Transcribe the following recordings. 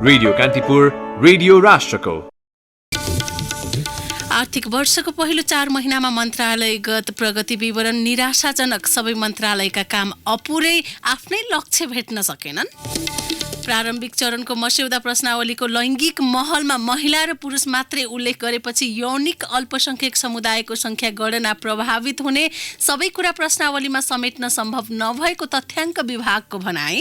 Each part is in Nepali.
रेडियो कान्तिपुर, रेडियो राष्ट्रको। आर्थिक वर्षको पहिलो 4 महिनामा मन्त्रालयगत प्रगति विवरण निराशाजनक। सबै मन्त्रालयका काम अपुरै, आफ्नै लक्ष्य भेट्न सकेनन्। प्रारम्भिक चरणको मस्यौदा प्रश्नावलीको लैङ्गिक महलमा महिला र पुरुष मात्रै उल्लेख गरेपछि यौनिक अल्पसंख्यक समुदायको संख्या गणना प्रभावित हुने, सबै कुरा प्रश्नावलीमा समेट्न सम्भव नभएको तथ्याङ्क विभागको भनाई।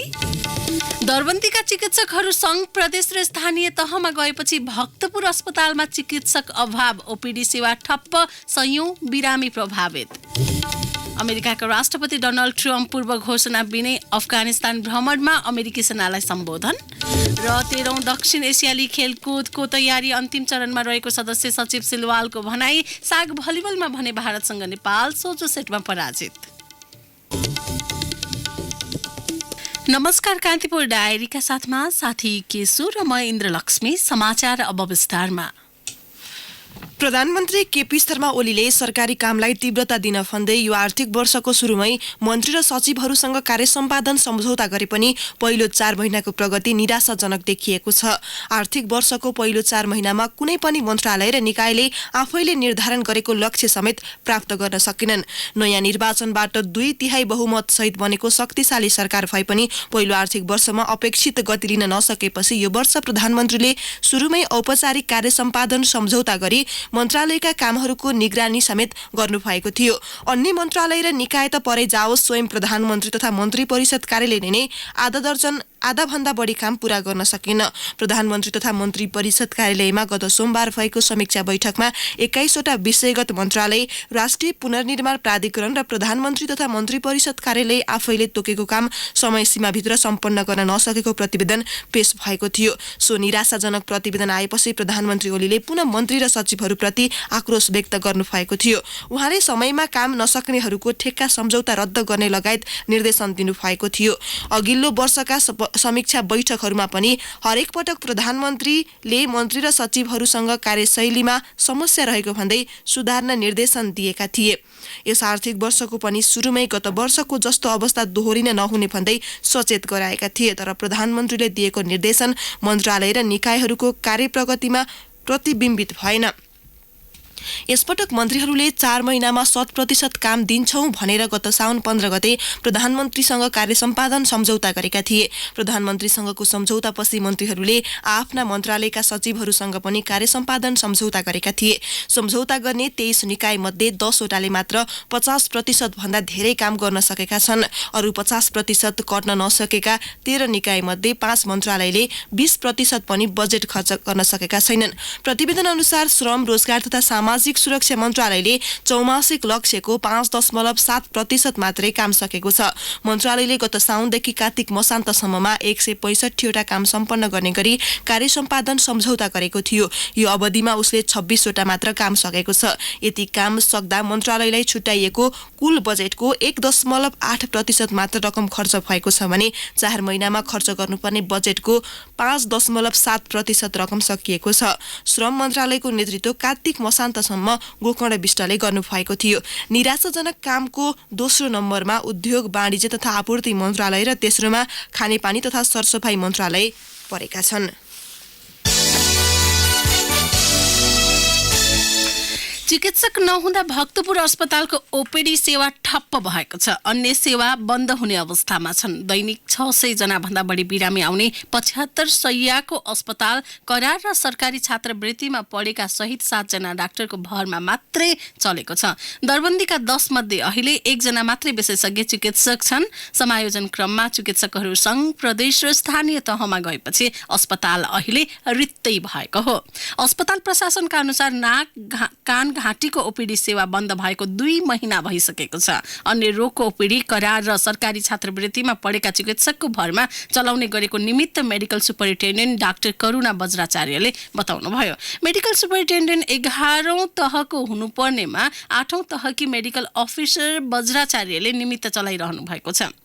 दरबन्दीका चिकित्सकहरू सङ्घ, प्रदेश र स्थानीय तहमा गएपछि भक्तपुर अस्पतालमा चिकित्सक अभाव, ओपीडी सेवा ठप्प, सयौं बिरामी प्रभावित। अमेरिकाका राष्ट्रपति डोनाल्ड ट्रम्प पूर्व घोषणा बिनै अफगानिस्तान भ्रमणमा अमेरिकी सेनालाई सम्बोधन। र 13औं दक्षिण एसियाली खेलकुदको तयारी अन्तिम चरणमा रहेको सदस्य सचिव सिलवालको भनाई। साग भलिबलमा भने भारतसँग नेपाल सोझो सेटमा पराजित। नमस्कार, कान्तिपुर डायरीका साथमा साथी केशु र म इन्द्रलक्ष्मी। समाचार अब विस्तारमा। प्रधानमन्त्री केपी शर्मा ओलीले सरकारी कामलाई तीव्रता दिन भन्दै यो आर्थिक वर्षको सुरुमै मन्त्री र सचिवहरूसँग कार्य सम्पादन सम्झौता गरे पनि पहिलो 4 महिनाको प्रगति निराशाजनक देखिएको छ। आर्थिक वर्षको पहिलो 4 महिनामा कुनै पनि मन्त्रालय र निकायले आफैले निर्धारण गरेको लक्ष्य समेत प्राप्त गर्न सकेनन्। नयाँ निर्वाचनबाट 2/3 बहुमत सहित बनेको शक्तिशाली सरकार भए पनि पहिलो आर्थिक वर्षमा अपेक्षित गति लिन नसकेपछि यो वर्ष प्रधानमन्त्रीले सुरुमै औपचारिक कार्य सम्पादन सम्झौता गरी मन्त्रालयका कामहरूको निगरानी समेत गर्नुभएको थियो। अन्य मन्त्रालय र निकाय त परै जाओस्, स्वयं प्रधानमन्त्री तथा मन्त्री परिषद कार्यालयले नै आधा भन्दा बढी काम पूरा गर्न सकेन। प्रधानमन्त्री तथा मन्त्री परिषद कार्यालयमा गत सोमबार भएको समीक्षा बैठकमा 21 वटा विषयगत मन्त्रालय, राष्ट्रिय पुनर्निर्माण प्राधिकरण र प्रधानमन्त्री तथा मन्त्री परिषद कार्यालय आफैले तोकेको काम समय सीमाभित्र सम्पन्न गर्न नसकेको प्रतिवेदन पेश भएको थियो। सो निराशाजनक प्रतिवेदन आएपछि प्रधानमन्त्री ओलीले पुनः मन्त्री र सचिवहरूप्रति आक्रोश व्यक्त गर्नुभएको थियो। उहाँले समयमा काम नसक्नेहरूको ठेक्का सम्झौता रद्द गर्ने लगायत निर्देशन दिनुभएको थियो। अघिल्लो वर्षका समीक्षा बैठकहरूमा पनि हरेक पटक प्रधानमन्त्रीले मन्त्री र सचिवहरूसँग कार्यशैलीमा समस्या रहेको भन्दै सुधार्न निर्देशन दिएका थिए। यस आर्थिक वर्षको पनि सुरुमै गत वर्षको जस्तो अवस्था दोहोरिन नहुने भन्दै सचेत गराएका थिए। तर प्रधानमन्त्रीले दिएको निर्देशन मन्त्रालय र निकायहरूको कार्यप्रगतिमा प्रतिबिम्बित भएन। यसपटक मन्त्रीहरूले 4 महिनामा 100% काम दिन्छौं भनेर गत साउन 15 गते प्रधानमन्त्रीसँग कार्य सम्पादन सम्झौता गरेका थिए। प्रधानमन्त्रीसँगको सम्झौतापछि मन्त्रीहरूले आफ्ना मन्त्रालयका सचिवहरूसँग पनि कार्य सम्पादन सम्झौता गरेका थिए। सम्झौता गर्ने 23 निकाय मध्ये 10 वटाले मात्र 50% भन्दा धेरै काम गर्न सकेका छन्। अरू 50% गर्न नसकेका 13 निकाय मध्ये 5 मन्त्रालयले 20% पनि बजेट खर्च गर्न सकेका छैनन्। प्रतिवेदन अनुसार श्रम, रोजगार तथा सामाजिक सुरक्षा मन्त्रालयले चौमासिक लक्ष्यको 5.7% मात्रै काम सकेको छ। मन्त्रालयले गत साउनदेखि कार्तिक मसान्तसम्ममा 165 वटा काम सम्पन्न गर्ने गरी कार्य सम्पादन सम्झौता गरेको थियो। यो अवधिमा उसले 26 वटा मात्र काम सकेको छ। यति काम सक्दा मन्त्रालयलाई छुट्याइएको कुल बजेटको 1.8% मात्र रकम खर्च भएको छ भने 4 महिनामा खर्च गर्नुपर्ने बजेटको 5.7% रकम सकिएको छ। श्रम मन्त्रालयको नेतृत्व कार्तिक मसान्तसम्म गोकर्ण विष्टले गर्नुभएको थियो। निराशाजनक कामको दोस्रो नम्बरमा उद्योग, वाणिज्य तथा आपूर्ति मन्त्रालय र तेस्रोमा खानेपानी तथा सरसफाई मन्त्रालय परेका छन्। चिकित्सक नहुँदा भक्तपुर अस्पतालको ओपीडी सेवा ठप्प भएको छ। अन्य सेवा बन्द हुने अवस्थामा छन्। दैनिक 600 जना भन्दा बढी बिरामी आउने 75 शैय्याको अस्पताल करार र सरकारी छात्रवृत्तिमा पढेका सहित 7 जना डाक्टरको भरमा मात्रै चलेको छ। दरबन्दीका 10 मध्ये अहिले 1 जना मात्रै विशेषज्ञ चिकित्सक छन्। समायोजन क्रममा चिकित्सकहरू सङ्घ, प्रदेश र स्थानीय तहमा गएपछि अस्पताल अहिले रित्तै भएको हो। अस्पताल प्रशासनका अनुसार नाक, कान, घाँटीको ओपीडी सेवा बन्द भएको 2 महिना भइसकेको छ। अन्य रोगको ओपीडी करार र सरकारी छात्रवृत्तिमा पढेका चिकित्सकको भरमा चलाउने गरेको निमित्त मेडिकल सुपरिन्टेन्डेन्ट डाक्टर करुणा बज्राचार्यले बताउनुभयो। मेडिकल सुपरिन्टेन्डेन्ट 11औं तहको हुनुपर्नेमा 8औं तहकी मेडिकल अफिसर बज्राचार्यले निमित्त चलाइरहनु भएको छ।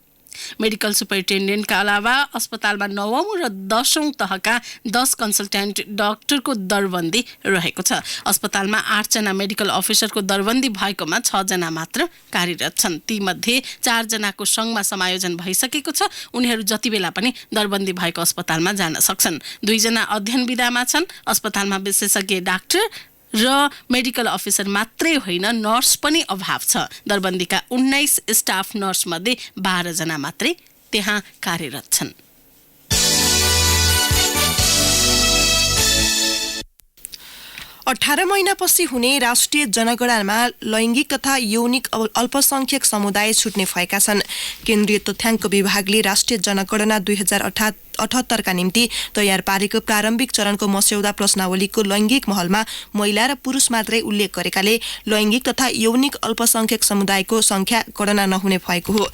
मेडिकल सुपरिन्टेन्डेन्टका अलावा अस्पतालमा 9औं र 10औं तहका 10 कन्सल्टेन्ट डाक्टरको दरबन्दी रहेको छ। अस्पतालमा 8 जना मेडिकल अफिसरको दरबन्दी भएकोमा 6 जना मात्र कार्यरत छन्। तीमध्ये 4 जनाको सङ्घमा समायोजन भइसकेको छ। उनीहरू जति बेला पनि दरबन्दी भएको अस्पतालमा जान सक्छन्। 2 जना अध्ययन विधामा छन्। अस्पतालमा विशेषज्ञ डाक्टर र मेडिकल अफिसर मात्रै होइन, नर्स पनि अभाव छ। दरबन्दीका 19 स्टाफ नर्स मध्ये 12 जना मात्रै त्यहाँ कार्यरत छन्। अठारह महिनापछि हुने राष्ट्रिय जनगणनामा लैङ्गिक तथा यौनिक अल्पसंख्यक समुदाय छुट्ने भएका छन्। केन्द्रीय तथ्याङ्क विभागले राष्ट्रिय जनगणना 2078 का निम्ति तयार पारेको प्रारम्भिक चरणको मस्यौदा प्रश्नावलीको लैङ्गिक महलमा महिला र पुरुष मात्रै उल्लेख गरेकाले लैङ्गिक तथा यौनिक अल्पसंख्यक समुदायको संख्या गणना नहुने भएको हो।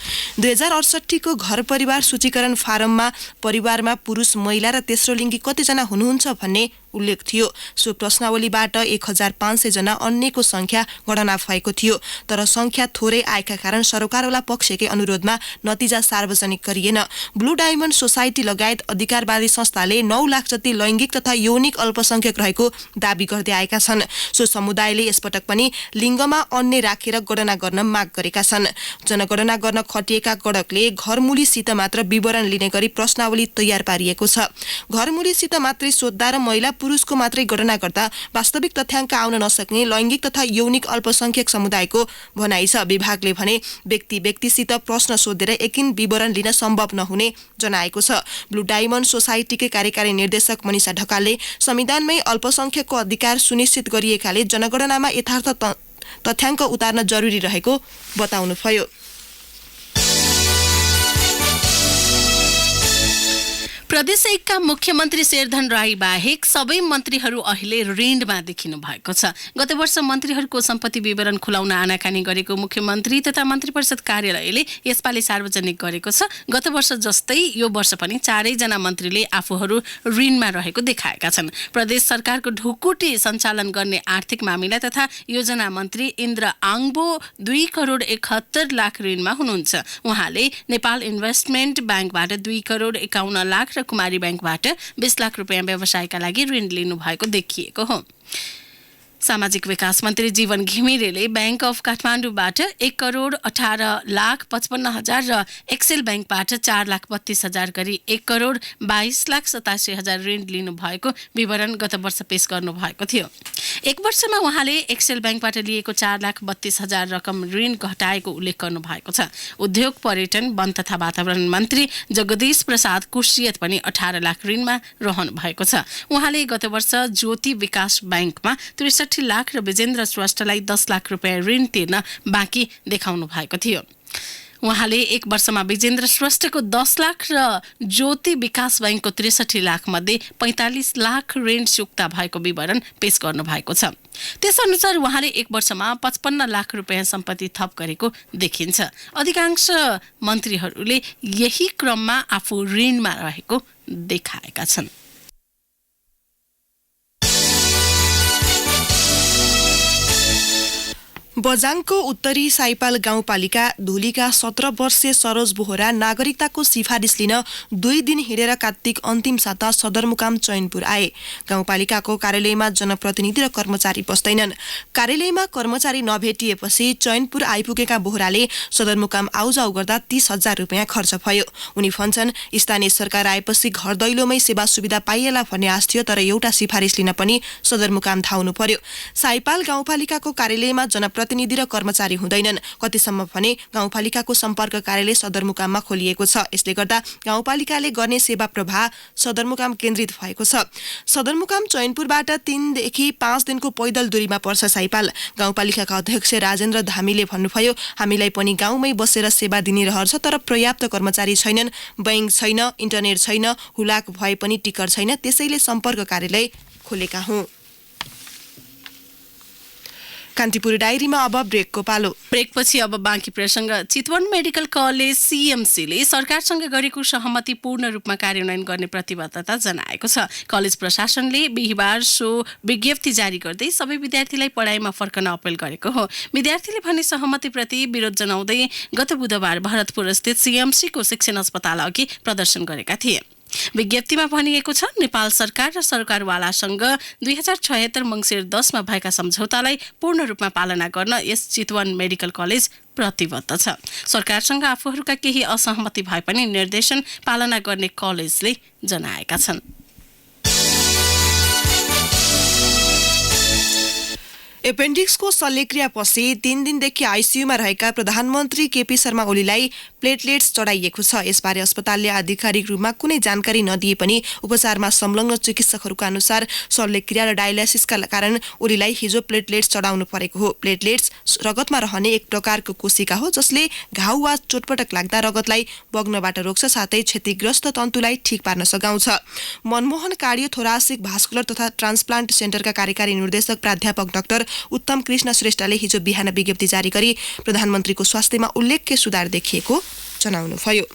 2068 को घर परिवार सूचीकरण फारममा परिवारमा पुरुष, महिला र तेस्रो लिङ्गी कतिजना हुनुहुन्छ भन्ने उल्लेख थियो। सो प्रश्नावलीबाट 1500 जना अन्यको संख्या गणना भएको थियो, तर संख्या थोरै आएका कारण सरकारवाला पक्षकै अनुरोधमा नतिजा सार्वजनिक गरिएन। ब्लू डायमण्ड सोसाइटी लगायत अधिकारवादी संस्थाले 9 लाख जति लैङ्गिक तथा यौनिक अल्पसंख्यक रहेको दाबी गर्दै आएका छन्। सो समुदायले यसपटक पनि लिङ्गमा अन्य राखेर गणना गर्न माग गरेका छन्। जनगणना गर्न खटिएका गणकले घरमूलीसित मात्र विवरण लिने गरी प्रश्नावली तयार पारिएको छ। घरमूलीसित मात्रै सोध्दा र महिला पुरुषको मात्रै गणना गर्दा वास्तविक तथ्याङ्क आउन नसक्ने लैङ्गिक तथा यौनिक अल्पसंख्यक समुदायको भनाइ छ। विभागले भने व्यक्तिसित प्रश्न सोधेर एकिन विवरण लिन सम्भव नहुने जनाएको छ। ब्लू डायमण्ड सोसाइटीकै कार्यकारी निर्देशक मनिषा ढकालले संविधानमै अल्पसंख्यकको अधिकार सुनिश्चित गरिएकाले जनगणनामा यथार्थ तथ्याङ्क उतार्न जरुरी रहेको बताउनुभयो। प्रदेश 1 का मुख्यमन्त्री शेरधन राई बाहेक सबै मन्त्रीहरू अहिले ऋणमा देखिनु भएको छ। गत वर्ष मन्त्रीहरूको सम्पत्ति विवरण खुलाउन आनाकानी गरेको मुख्यमन्त्री तथा मन्त्री परिषद कार्यालयले यसपालि सार्वजनिक गरेको छ। गत वर्ष जस्तै यो वर्ष पनि 4 जना मन्त्रीले आफूहरू ऋणमा रहेको देखाएका छन्। प्रदेश सरकारको ढुकुटी सञ्चालन गर्ने आर्थिक मामिला तथा योजना मन्त्री इन्द्र आङबो 2 करोड 71 लाख ऋणमा हुनुहुन्छ। उहाँले नेपाल इन्भेस्टमेन्ट ब्याङ्कबाट 2 करोड 51 लाख र कुमारी बैंकबाट 20 लाख रुपियाँ व्यवसायका लागि ऋण लिनु भएको देखिएको हो। सामाजिक विकास मन्त्री जीवन घिमिरेले बैंक अफ काठमाडौँबाट 1 करोड 18 लाख 55 हजार र एक्सेल बैंकबाट 4 लाख 32 हजार गरी 1 करोड 22 लाख 87 हजार ऋण लिनु भएको विवरण गत वर्ष पेश गर्नु भएको थियो। एक वर्षमा उहाँले एक्सेल बैंकबाट लिएको 4 लाख 32 हजार रकम ऋण घटाएको उल्लेख गर्नु भएको छ। उद्योग, पर्यटन, वन तथा वातावरण मन्त्री जगदीश प्रसाद कुर्सियत पनि 18 लाख ऋणमा रहनु भएको छ। उहाँले गत वर्ष ज्योति विकास बैंकमा 63 लाख र विजेन्द्र श्रेष्ठलाई 10 लाख रुपियाँ ऋण तिर्न बाँकी देखाउनु भएको थियो। उहाँले एक वर्षमा विजेन्द्र श्रेष्ठको 10 लाख र ज्योति विकास बैंकको 63 लाख मध्ये 45 लाख ऋण चुक्ता भएको विवरण पेश गर्नु भएको छ। त्यसअनुसार उहाँले एक वर्षमा 55 लाख रुपियाँ सम्पत्ति थप गरेको देखिन्छ। अधिकांश मन्त्रीहरूले यही क्रममा आफू ऋणमा रहेको देखाएका छन्। बझाङको उत्तरी साइपाल गाउँपालिका धुलीका 17 वर्षीय सरोज बोहरा नागरिकताको सिफारिस लिन 2 दिन हिँडेर कार्तिक अन्तिम साता सदरमुकाम चैनपुर आए। गाउँपालिकाको कार्यालयमा जनप्रतिनिधि र कर्मचारी बस्दैनन्। कार्यालयमा कर्मचारी नभेटिएपछि चैनपुर आइपुगेका बोहराले सदरमुकाम आउजाउ गर्दा 30,000 रुपियाँ खर्च भयो। उनी भन्छन् स्थानीय सरकार आएपछि घर दैलोमै सेवा सुविधा पाइएला भन्ने आश थियो, तर एउटा सिफारिस लिन पनि सदरमुकाम धाउनु पर्यो। साइपाल गाउँपालिकाको कार्यालयमा जनप्रतिनिधि र कर्मचारी हुँदैनन्। कतिसम्म भने गाउँपालिकाको सम्पर्क कार्यालय सदरमुकाममा खोलिएको छ। यसले गर्दा गाउँपालिकाले गर्ने सेवा प्रवाह सदरमुकाम केन्द्रित भएको छ। सदरमुकाम चैनपुरबाट 3 देखि 5 दिनको पैदल दूरीमा पर्छ। साइपाल गाउँपालिकाका अध्यक्ष राजेन्द्र धामीले भन्नुभयो, हामीलाई पनि गाउँमै बसेर सेवा दिने रहर छ, तर पर्याप्त कर्मचारी छैनन्, बैंक छैन, इन्टरनेट छैन, हुलाक भए पनि टिकट छैन, त्यसैले सम्पर्क कार्यालय खोलेका हौं। कान्तिपुर डायरीमा अब ब्रेकको पालो। ब्रेकपछि अब बाँकी प्रसङ्ग। चितवन मेडिकल कलेज सीएमसीले सरकारसँग गरेको सहमति पूर्ण रूपमा कार्यान्वयन गर्ने प्रतिबद्धता जनाएको छ। कलेज प्रशासनले बिहिबार सो विज्ञप्ति जारी गर्दै सबै विद्यार्थीलाई पढाइमा फर्कन अपील गरेको हो। विद्यार्थीले भने सहमतिप्रति विरोध जनाउँदै गत बुधबार भरतपुर स्थित सीएमसीको शिक्षण अस्पताल अघि प्रदर्शन गरेका थिए। विज्ञप्तिमा भनिएको छ नेपाल सरकार र सरकारवालासँग 2076 मङ्सिर 10 मा भएका सम्झौतालाई पूर्ण रूपमा पालना गर्न यस चितवन मेडिकल कलेज प्रतिबद्ध छ। सरकारसँग आफूहरूका केही असहमति भए पनि निर्देशन पालना गर्ने कलेजले जनाएका छन्। एपेन्डिक्सको शल्यक्रियापछि 3 दिनदेखि आइसियुमा रहेका प्रधानमन्त्री केपी शर्मा ओलीलाई प्लेटलेट्स चढाइएको छ। यसबारे अस्पतालले आधिकारिक रूपमा कुनै जानकारी नदिए पनि उपचारमा संलग्न चिकित्सकहरूका अनुसार शल्यक्रिया र डायलासिसका कारण ओलीलाई हिजो प्लेटलेट्स चढाउनु परेको हो। प्लेटलेट्स रगतमा रहने एक प्रकारको कोशिका हो जसले घाउ वा चोटपटक लाग्दा रगतलाई बग्नबाट रोक्छ, साथै क्षतिग्रस्त तन्तुलाई ठिक पार्न सघाउँछ। मनमोहन कार्डियोथोरासिक भास्कुलर तथा ट्रान्सप्लान्ट सेन्टरका कार्यकारी निर्देशक प्राध्यापक डाक्टर उत्तम कृष्ण श्रेष्ठले हिजो बिहान विज्ञप्ति जारी गरी प्रधानमन्त्रीको स्वास्थ्यमा उल्लेख्य सुधार देखिएको जनाउनुभयो।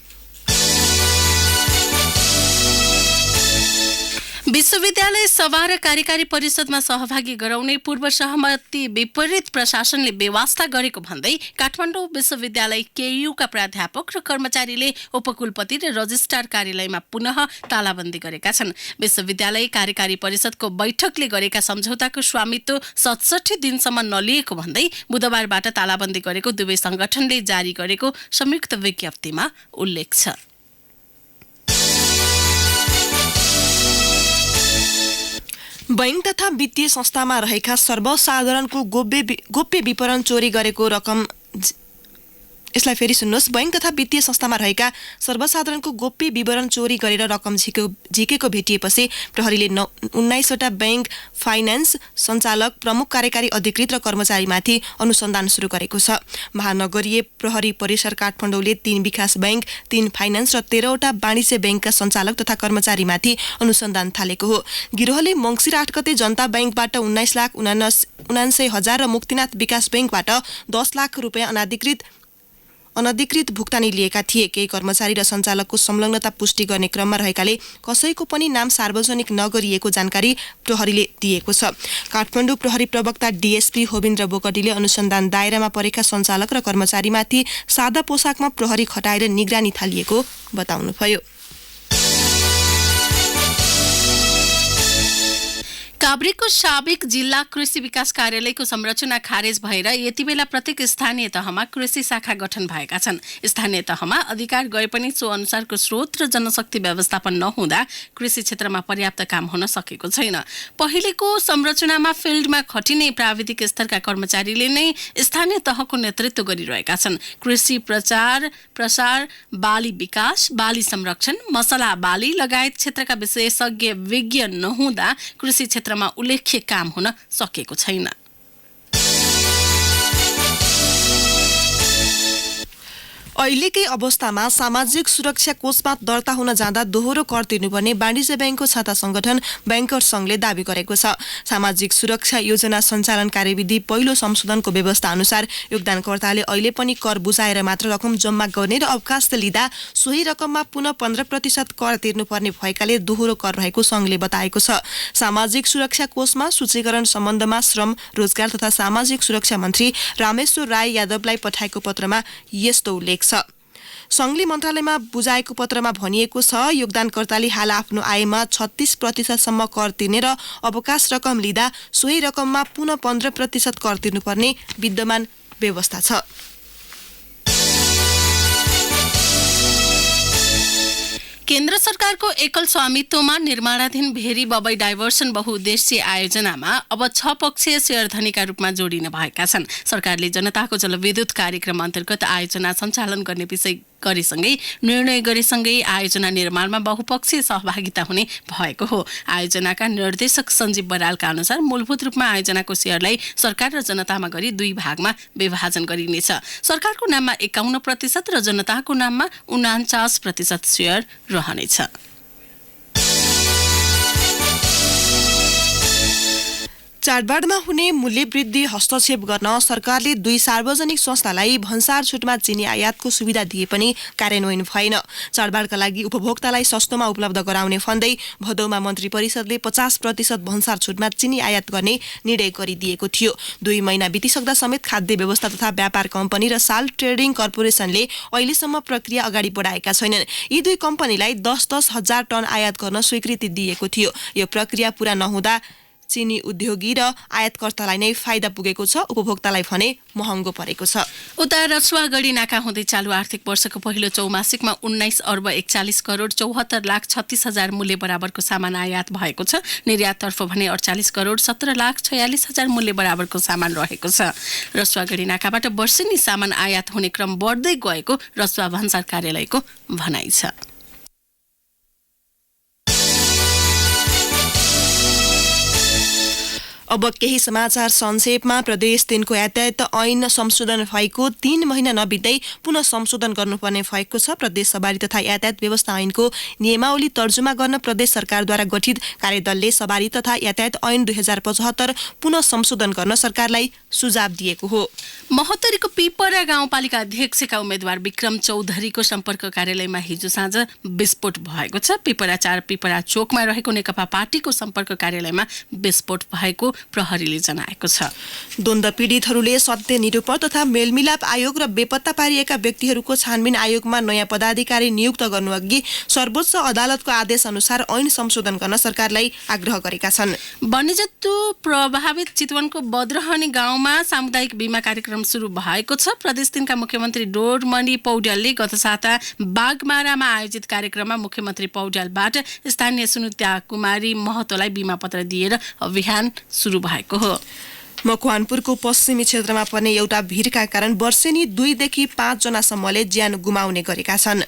विश्वविद्यालय सभा र कार्यकारी परिषदमा सहभागी गराउने पूर्व सहमति विपरीत प्रशासनले बेवास्ता गरेको भन्दै काठमाडौँ विश्वविद्यालय केयुका प्राध्यापक र कर्मचारीले उपकुलपति र रजिस्ट्रार कार्यालयमा पुनः तालाबन्दी गरेका छन्। विश्वविद्यालय कार्यकारी परिषदको बैठकले गरेका सम्झौताको स्वामित्व 67 दिनसम्म नलिएको भन्दै बुधबारबाट तालाबन्दी गरेको दुवै संगठनले जारी गरेको संयुक्त विज्ञप्तिमा उल्लेख छ। बैंक तथा वित्तीय संस्थामा रहेका सर्वसाधारणको गोप्य विवरण चोरी गरेको रकम यसलाई फेरि सुन्नुहोस्। बैंक तथा वित्तीय संस्थामा रहेका सर्वसाधारणको गोप्य विवरण चोरी गरेर रकम झिकेको भेटिएपछि प्रहरीले 19वटा बैंक, फाइनान्स सञ्चालक, प्रमुख कार्यकारी अधिकृत र कर्मचारीमाथि अनुसन्धान सुरु गरेको छ। महानगरीय प्रहरी परिसर काठमाडौँले 3 विकास बैंक, 3 फाइनान्स र 13वटा वाणिज्य बैंकका सञ्चालक तथा कर्मचारीमाथि अनुसन्धान थालेको हो। गिरोहले मङ्सिर 8 गते जनता बैंकबाट 19,79,000 र मुक्तिनाथ विकास बैंकबाट 10 लाख रुपियाँ अनधिकृत भुक्तानी लिएका थिए। केही कर्मचारी र सञ्चालकको संलग्नता पुष्टि गर्ने क्रममा रहेकाले कसैको पनि नाम सार्वजनिक नगरिएको जानकारी प्रहरीले दिएको छ। काठमाडौँ प्रहरी प्रवक्ता डीएसपी होविन्द्र बोकटीले अनुसन्धान दायरामा परेका सञ्चालक र कर्मचारीमाथि सादा पोसाकमा प्रहरी खटाएर निगरानी थालिएको बताउनुभयो। काभ्रेको साबिक जिल्ला कृषि विकास कार्यालयको संरचना खारेज भएर यति बेला प्रत्येक स्थानीय तहमा कृषि शाखा गठन भएका छन्। स्थानीय तहमा अधिकार गए पनि सो अनुसारको स्रोत र जनशक्ति व्यवस्थापन नहुँदा कृषि क्षेत्रमा पर्याप्त काम हुन सकेको छैन। पहिलेको संरचनामा फिल्डमा खटिने प्राविधिक स्तरका कर्मचारीले नै स्थानीय तहको नेतृत्व गरिरहेका छन्। कृषि प्रचार प्रसार, बाली विकास, बाली संरक्षण, मसला बाली लगायत क्षेत्रका विशेषज्ञ विज्ञ नहुँदा कृषि क्षेत्रमा उल्लेख्य काम हुन सकेको छैन। अहिलेकै अवस्थामा सामाजिक सुरक्षा कोषमा दर्ता हुन जाँदा दोहोरो कर तिर्नुपर्ने वाणिज्य बैंकको छाता संगठन बैंकर्स संघले दावी गरेको छ। सामाजिक सुरक्षा योजना सञ्चालन कार्यविधि पहिलो संशोधनको व्यवस्था अनुसार योगदानकर्ताले अहिले पनि कर बुझाएर मात्र रकम जम्मा गर्ने र अवकाश लिँदा सोही रकममा पुनः 15% कर तिर्नुपर्ने भएकाले दोहोरो कर रहेको संघले बताएको छ। सामाजिक सुरक्षा कोषमा सूचीकरण सम्बन्धमा श्रम, रोजगार तथा सामाजिक सुरक्षा मन्त्री रामेश्वर राय यादवलाई पठाएको पत्रमा यस्तो उल्लेख छ। संघले मन्त्रालयमा बुझाएको पत्रमा भनिएको छ, योगदानकर्ताले हाल आफ्नो आयमा 36% सम्म कर तिर्ने र अवकाश रकम लिँदा सोही रकममा पुनः 15% कर तिर्नुपर्ने विद्यमान व्यवस्था छ। केन्द्र सरकारको एकल स्वामित्वमा निर्माणाधीन भेरी बबई डाइभर्सन बहुउद्देश्य आयोजनामा अब 6 पक्षीय शेयरधनीका रूपमा जोडिन भएका छन्। सरकारले जनताको जलविद्युत कार्यक्रम अन्तर्गत आयोजना सञ्चालन गर्ने विषय निर्णय गरेसँगै आयोजना निर्माणमा बहुपक्षीय सहभागिता हुने भएको हो। आयोजनाका निर्देशक सञ्जीव बरालका अनुसार मूलभूत रूपमा आयोजनाको शेयरलाई सरकार र जनतामा गरी 2 भागमा विभाजन गरिनेछ। सरकारको नाममा 51% र जनताको नाममा 49% शेयर रहनेछ। चाडबाडमा हुने मूल्य वृद्धि हस्तक्षेप गर्न सरकारले 2 सार्वजनिक संस्थालाई भन्सार छुटमा चिनी आयातको सुविधा दिए पनि कार्यान्वयन भएन। चाडबाडका लागि उपभोक्तालाई सस्तोमा उपलब्ध गराउने भन्दै भदौमा मन्त्री परिषदले 50% भन्सार छुटमा चिनी आयात गर्ने निर्णय गरिदिएको थियो। 2 महिना बितिसक्दा समेत खाद्य व्यवस्था तथा व्यापार कम्पनी र साल ट्रेडिङ कर्पोरेसनले अहिलेसम्म प्रक्रिया अगाडि बढाएका छैनन्। यी 2 कम्पनीलाई 10-10 हजार टन आयात गर्न स्वीकृति दिएको थियो। यो प्रक्रिया पूरा नहुँदा चिनी उद्योगी र आयातकर्तालाई नै फाइदा पुगेको छ, उपभोक्तालाई भने महँगो परेको छ। उता रसुवागढी नाका हुँदै चालु आर्थिक वर्षको पहिलो चौमासिकमा 19 अर्ब 41 करोड 74 लाख 36 हजार मूल्य बराबरको सामान आयात भएको छ। निर्याततर्फ भने 48 करोड 17 लाख 46 हजार मूल्य बराबरको सामान रहेको छ। रसुवागढी नाकाबाट वर्षेनी सामान आयात हुने क्रम बढ्दै गएको रसुवा भन्सार कार्यालयको भनाइ छ। अब केही समाचार संक्षेपमा। प्रदेश 3 को यातायात ऐन संशोधन भएको 3 महिना नबित्दै पुनः संशोधन गर्नुपर्ने भएको छ। प्रदेश सवारी तथा यातायात व्यवस्था ऐनको नियमावली तर्जुमा गर्न प्रदेश सरकारद्वारा गठित कार्यदलले सवारी तथा यातायात ऐन 2075 पुनः संशोधन गर्न सरकारलाई सुझाव दिएको हो। महोत्तरीको पिपरा गाउँपालिका अध्यक्षका उम्मेद्वार विक्रम चौधरीको सम्पर्क कार्यालयमा हिजो साँझ विस्फोट भएको छ। पिपरा 4 पिपरा चोकमा रहेको नेकपा पार्टीको सम्पर्क कार्यालयमा विस्फोट भएको प्रहरीले जनाएको छ। द्वन्द पीडितहरूले सत्य निरूपण तथा मेलमिलाप आयोग र बेपत्ता पारिएका व्यक्तिहरूको छानबिन आयोगमा नयाँ पदाधिकारी नियुक्त गर्नुअघि सर्वोच्च अदालतको आदेश अनुसार ऐन संशोधन गर्न सरकारलाई आग्रह गरेका छन्। वन्यजन्तु प्रभावित चितवनको बद्रहनी गाउँमा सामुदायिक बीमा कार्यक्रम सुरु भएको छ। प्रदेश 3 का मुख्यमन्त्री डोरमणि पौड्यालले गत साता बागमारामा आयोजित कार्यक्रममा मुख्यमन्त्री पौड्यालबाट स्थानीय सुनुत्या कुमारी महतोलाई बीमा पत्र दिएर अभियान सुरु भएको हो। मकवानपुरको पश्चिमी क्षेत्रमा पर्ने एउटा भिरका कारण वर्षेनी 2 देखि 5 जनासम्मले ज्यान गुमाउने गरेका छन्।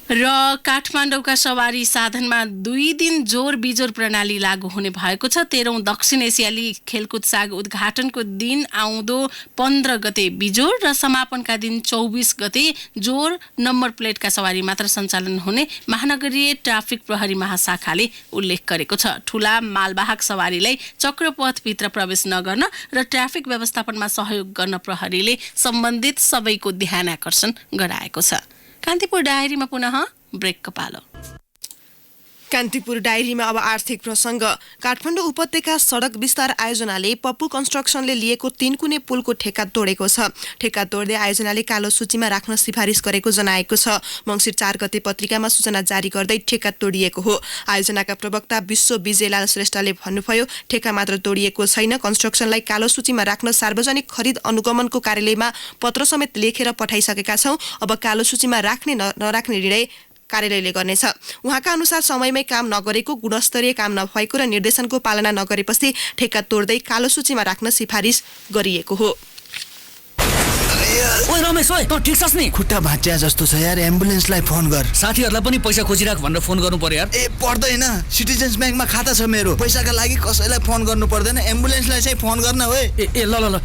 र काठमाडौँका सवारी साधनमा 2 दिन जोर बिजोर प्रणाली लागू हुने भएको छ। 13औं दक्षिण एसियाली खेलकुद साग उद्घाटनको दिन आउँदो 15 गते बिजोर र समापनका दिन 24 गते जोर नम्बर प्लेटका सवारी मात्र सञ्चालन हुने महानगरीय ट्राफिक प्रहरी महाशाखाले उल्लेख गरेको छ। ठूला मालवाहक सवारीलाई चक्रपथभित्र प्रवेश नगर्न र ट्राफिक व्यवस्थापनमा सहयोग गर्न प्रहरीले सम्बन्धित सबैको ध्यान आकर्षण गराएको छ। कान्तिपुर डायरीमा पुनः ब्रेकको पालो। कान्तिपुर डायरीमा अब आर्थिक प्रसङ्ग। काठमाडौँ उपत्यका सडक विस्तार आयोजनाले पप्पू कन्स्ट्रक्सनले लिएको 3 कुने पुलको ठेक्का तोडेको छ। ठेक्का तोड्दै आयोजनाले कालो सूचीमा राख्न सिफारिस गरेको जनाएको छ। मङ्सिर 4 गते पत्रिकामा सूचना जारी गर्दै ठेक्का तोडिएको हो। आयोजनाका प्रवक्ता विश्व विजयलाल श्रेष्ठले भन्नुभयो, ठेक्का मात्र तोडिएको छैन, कन्स्ट्रक्सनलाई कालो सूचीमा राख्न सार्वजनिक खरिद अनुगमनको कार्यालयमा पत्र समेत लेखेर पठाइसकेका छौं। अब कालो सूचीमा राख्ने नराख्ने निर्णय कार्यालयले गर्नेछ। उहाँका अनुसार समयमै काम नगरेको, गुणस्तरीय काम नभएको र निर्देशनको पालना नगरेपछि ठेक्का तोड्दै कालो सूचीमा राख्न सिफारिस गरिएको हो। ओए रमेश, ओए त ठिक छस् नि? खुट्टा भाँच्या जस्तो छ यार, एम्बुलेन्सलाई फोन गर। साथीहरुलाई पनि पैसा खोजिराख भनेर फोन गर्नु पर्यो यार। ए पर्दैन, सिटिजन्स ब्याङ्कमा खाता छ मेरो। पैसाका लागि कसैलाई फोन गर्नु पर्दैन, एम्बुलेन्सलाई चाहिँ फोन गर्न हो। ए ल ल ल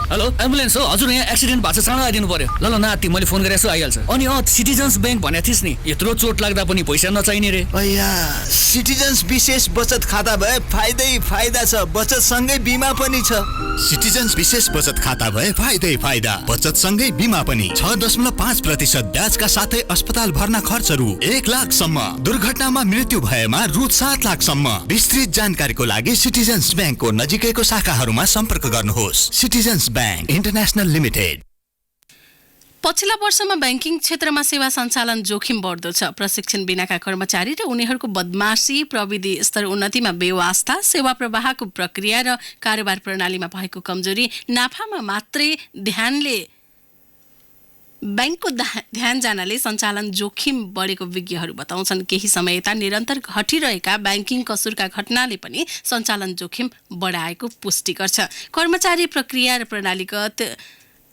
हेलो एम्बुलेन्स हो हजुर, यहाँ एक्सिडेन्ट भएको छ, चाँडो आइदिनु पर्यो। ल ल नाति, मैले फोन गरेछु, आइहाल्छ। अनि सिटिजन्स ब्याङ्क भनेको थिइस् नि, यत्रो चोट लाग्दा पनि पैसा नचाहिने रे। अया सिटिजन्स विशेष बचत खाता भए फाइदै फाइदा छ, बचत सँगै बिमा पनि छ। सिटिजन्स विशेष बचत खाता भए फाइदै फाइदा, बचत सँगै बिमा पनि। 6.5% ब्याजका साथै अस्पताल भर्ना खर्चहरू 1 लाखसम्म, दुर्घटनामा मृत्यु भएमा रु 7 लाखसम्म। विस्तृत जानकारीको लागि सिटिजन्स ब्याङ्कको नजिकैको शाखाहरूमा सम्पर्क गर्नुहोस्। Citizens bank international limited. पछिल्ला वर्षमा ब्याङ्किङ क्षेत्रमा सेवा सञ्चालन जोखिम बढ्दो छ। प्रशिक्षण बिनाका कर्मचारी र उनीहरूको बदमाशी, प्रविधि स्तर उन्नतिमा बेवास्ता, सेवा प्रवाहको प्रक्रिया र कारोबार प्रणालीमा भएको कमजोरी, नाफामा मात्रै ब्याङ्कको ध्यान जानले सञ्चालन जोखिम बढेको विज्ञहरू बताउँछन्। केही समय यता निरन्तर घटिरहेका ब्याङ्किङ कसुरका घटनाले पनि सञ्चालन जोखिम बढाएको पुष्टि गर्छ। कर्मचारी, प्रक्रिया र प्रणालीगत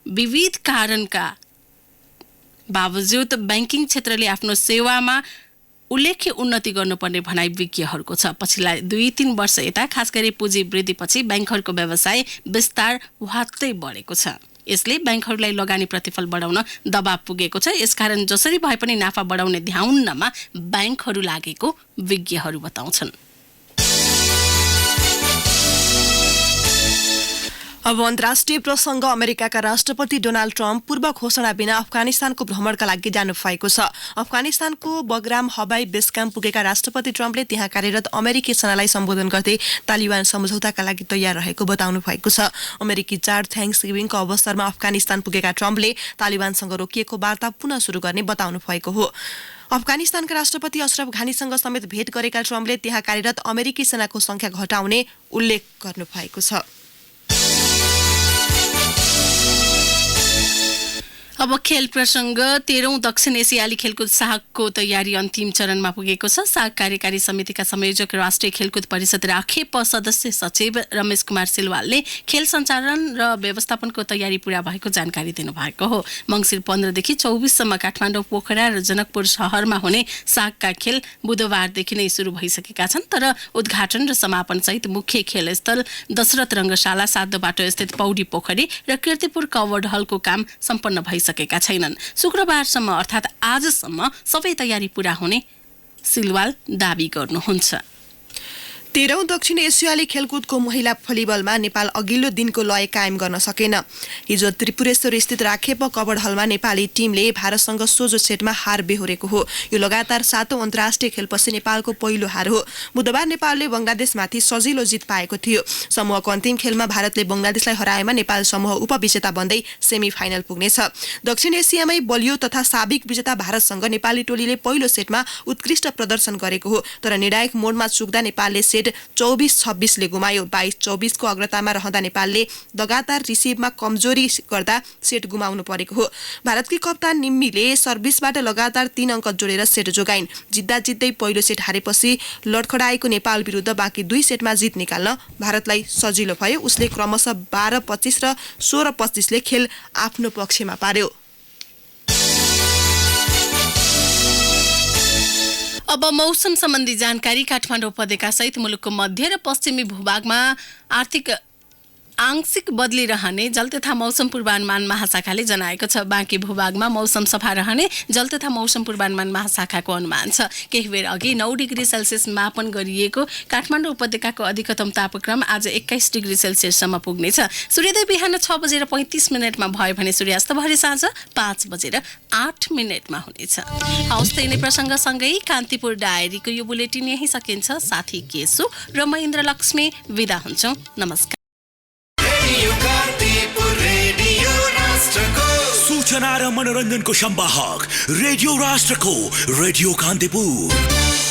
विविध कारणका बावजुद ब्याङ्किङ क्षेत्रले आफ्नो सेवामा उल्लेख्य उन्नति गर्नुपर्ने भनाइ विज्ञहरूको छ। पछिल्ला 2-3 वर्ष यता खास गरी पुँजी वृद्धिपछि ब्याङ्कहरूको व्यवसाय विस्तार वात्तै बढेको छ। यसले ब्याङ्कहरूलाई लगानी प्रतिफल बढाउन दबाव पुगेको छ। यसकारण जसरी भए पनि नाफा बढाउने ध्याउनमा ब्याङ्कहरू लागेको विज्ञहरू बताउँछन्। अब अन्तर्राष्ट्रिय प्रसङ्ग अमेरिकाका राष्ट्रपति डोनाल्ड ट्रम्प पूर्व घोषणा बिना अफगानिस्तानको भ्रमणका लागि जानु भएको छ। अफगानिस्तानको बगराम हवाई बेस क्याम्प पुगेका राष्ट्रपति ट्रम्पले त्यहाँ कार्यरत अमेरिकी सेनालाई सम्बोधन गर्दै तालिबान सम्झौताका लागि तयार रहेको बताउनु भएको छ। अमेरिकी चाड थ्याङ्क्सगिभिङको अवसरमा अफगानिस्तान पुगेका ट्रम्पले तालिबानसँग रोकिएको वार्ता पुनः सुरु गर्ने बताउनु भएको हो। अफगानिस्तानका राष्ट्रपति अशरफ घानीसँग समेत भेट गरेका ट्रम्पले त्यहाँ कार्यरत अमेरिकी सेनाको संख्या घटाउने उल्लेख गर्नु भएको छ। अब खेल प्रसङ्ग 13औं दक्षिण एसियाली खेलकुद साहकको तयारी अन्तिम चरणमा पुगेको छ। साहक कार्यकारी समितिका संयोजक राष्ट्रिय खेलकुद परिषद राखेप सदस्य सचिव रमेश कुमार सिलवालले खेल सञ्चालन र व्यवस्थापनको तयारी पूरा भएको जानकारी दिनुभएको हो। मङ्सिर 15 देखि 24 सम्म काठमाडौँ, पोखरा र जनकपुर शहरमा हुने साहकका खेल बुधबारदेखि नै सुरु भइसकेका छन्, तर उद्घाटन र समापन सहित मुख्य खेलस्थल दशरथ रङ्गशाला, सातो बाटो स्थित पौडी पोखरी र कीर्तिपुर कवर्ड हलको काम सम्पन्न भइसकेका छैनन्। शुक्रबारसम्म अर्थात् आजसम्म सबै तयारी पूरा हुने सिलवाल दाबी गर्नुहुन्छ। 13औं दक्षिण एसियाली खेलकुदको महिला भलिबलमा नेपाल अघिल्लो दिनको लय कायम गर्न सकेन। हिजो त्रिपुरेश्वर स्थित राखेप कवर्ड हलमा नेपाली टिमले भारतसँग सोझो सेटमा हार बेहोरेको हो। यो लगातार 7औं अन्तर्राष्ट्रिय खेलपछि नेपालको पहिलो हार हो। बुधबार नेपालले बङ्गलादेशमाथि सजिलो जित पाएको थियो। समूहको अन्तिम खेलमा भारतले बङ्गलादेशलाई हराएमा नेपाल समूह उपविजेता बन्दै सेमी फाइनल पुग्नेछ। दक्षिण एसियामै बलियो तथा साबिक विजेता भारतसँग नेपाली टोलीले पहिलो सेटमा उत्कृष्ट प्रदर्शन गरेको हो, तर निर्णायक मोडमा चुक्दा नेपालले सेट 24-26 ले गुमायो। 22-24 को अग्रतामा रहँदा नेपालले लगातार रिसिभमा कमजोरी गर्दा सेट गुमाउनु परेको हो। भारतकी कप्तान निम्मीले सर्भिसबाट लगातार 3 अङ्क जोडेर सेट जोगाइन्। जित्दा जित्दै पहिलो सेट हारेपछि लडखडाएको नेपाल विरुद्ध बाँकी 2 सेटमा जित निकाल्न भारतलाई सजिलो भयो। उसले क्रमशः 12-25 र 16-25 ले खेल आफ्नो पक्षमा पार्यो। अब मौसम सम्बन्धी जानकारी। काठमाडौँ उपत्यका सहित मुलुकको मध्य र पश्चिमी भूभागमा आंशिक बदली रहने जल तथा मौसम पूर्वानुमान महाशाखाले जनाएको छ। बाँकी भूभागमा मौसम सफा रहने जल तथा मौसम पूर्वानुमान महाशाखाको अनुमान छ। केही बेर अघि 9 डिग्री सेल्सियस मापन गरिएको काठमाडौँ उपत्यकाको अधिकतम तापक्रम आज 21 डिग्री सेल्सियससम्म पुग्नेछ। सूर्योदय बिहान 6:35 भयो भने सूर्यास्त भरे साँझ 5:08 हुनेछ। हौस्, त्यही नै प्रसङ्गसँगै कान्तिपुर डायरीको यो बुलेटिन यही सकिन्छ। साथी केसु र महेन्द्र लक्ष्मी विदा हुन्छौँ। नमस्कार। सूचना र मनोरञ्जनको संवाहक रेडियो राष्ट्रको रेडियो कान्तिपुर।